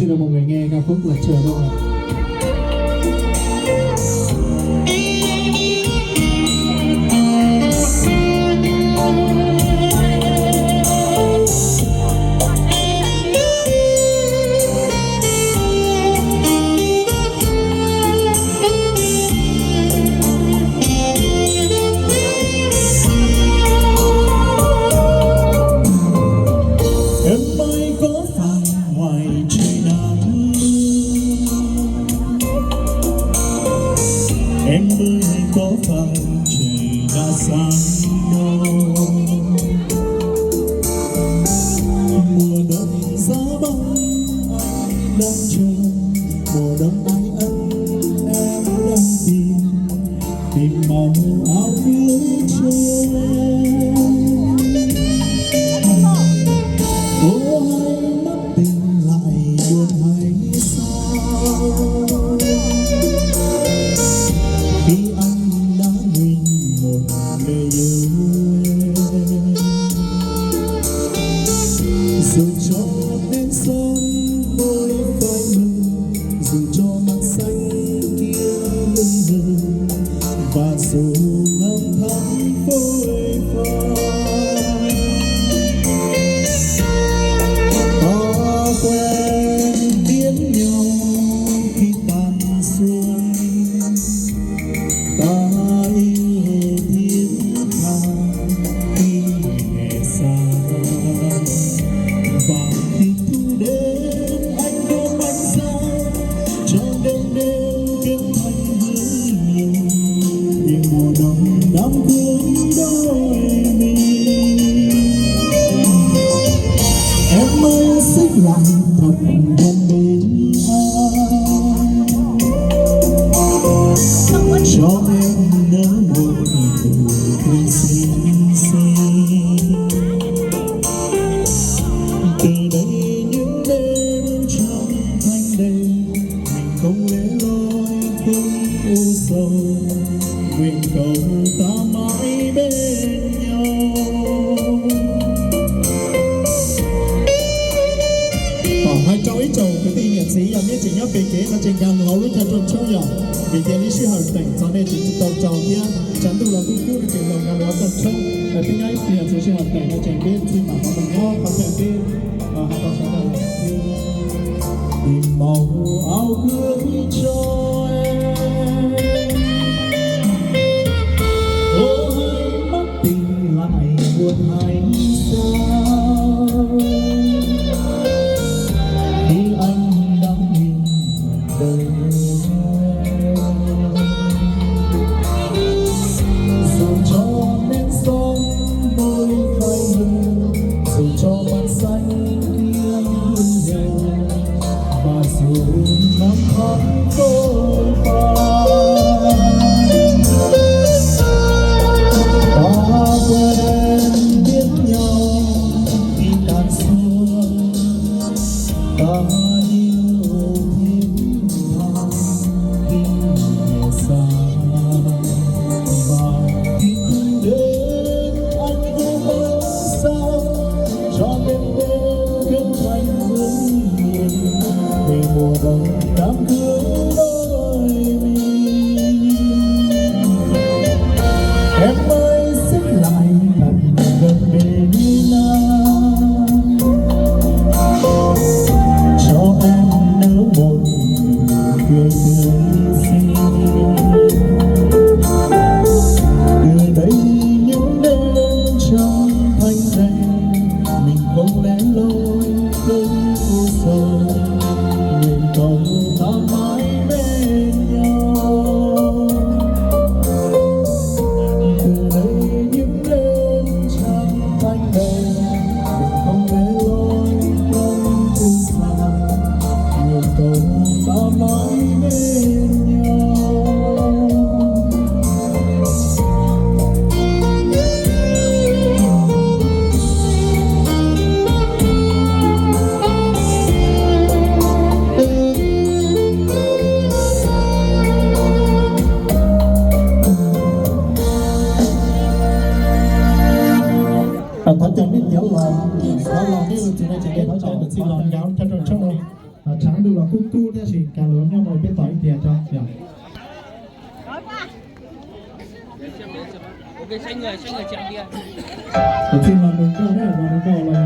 xin được mọi người nghe ca khúc là Chờ Đâu ạ. Em ơi có phải trời đã sáng đâu, mùa đông giá băng anh đang chờ, mùa đông ai ân em đang tìm màu áo cưới cho em. Ô hay mắt tình lại buồn hay sao, khi anh đã nguyện một lời yêu em, dù cho đến sớm môi phai mờ, dù cho mặt xanh kia lưng hờ, và dù năm tháng phôi pha. Ta quen biết nhau khi tàn xuân, ta yêu thiết tha khi hè xa, và khi thu đến anh ôm anh ra cho đêm đêm kết thành hứa hẹn về mùa đông đám cưới đôi mình. Em ơi xích lại thật gần bên anh, cho em nở một nụ cười xinh xinh. Từ đây những đêm trong thanh đêm, mình không lẻ loi không u sầu, nguyện cầu ta mãi bên nhau.喺作呢做嗰啲日子，有呢前一ปี幾個正間我都繼續出遊，而且呢書後定咗呢直接到昨天，整到兩姑姑嘅情況間我突出，邊一啲日子書後定嘅正邊，千萬我問我上邊，下個上到tìm màu áo cưới cho em. Ô hay mắt tình lại buồn hay sao, khi anh đã nguyện đời em, dù cho nén son môi phai mờ, dù cho mặt xanh kia hương dèo, và dù năm tháng phôi pha. Ta quen biết nhau khi tàn xuân, ta yêu thiết tha khi hè xa, và khi thu đến anh cũng mơ sao cho đêm đêm kết thành hứa hẹn về mùa đông đám cưới đôi mình. Em ơi xích lại thật gần bên anh, cho em nở một nụ cười tươi xinh. Từ đây những đêm trong thanh đêm, mình không lẻ loi không u sầu, nguyện cầu ta mãi bên chẳng đủ là cu theo chỉ cả lớn nhau một bên tỏi tiền cho nhỉ. Ok, xoay người chạm kia. Đầu tiên là mình câu đấy, và mình câu là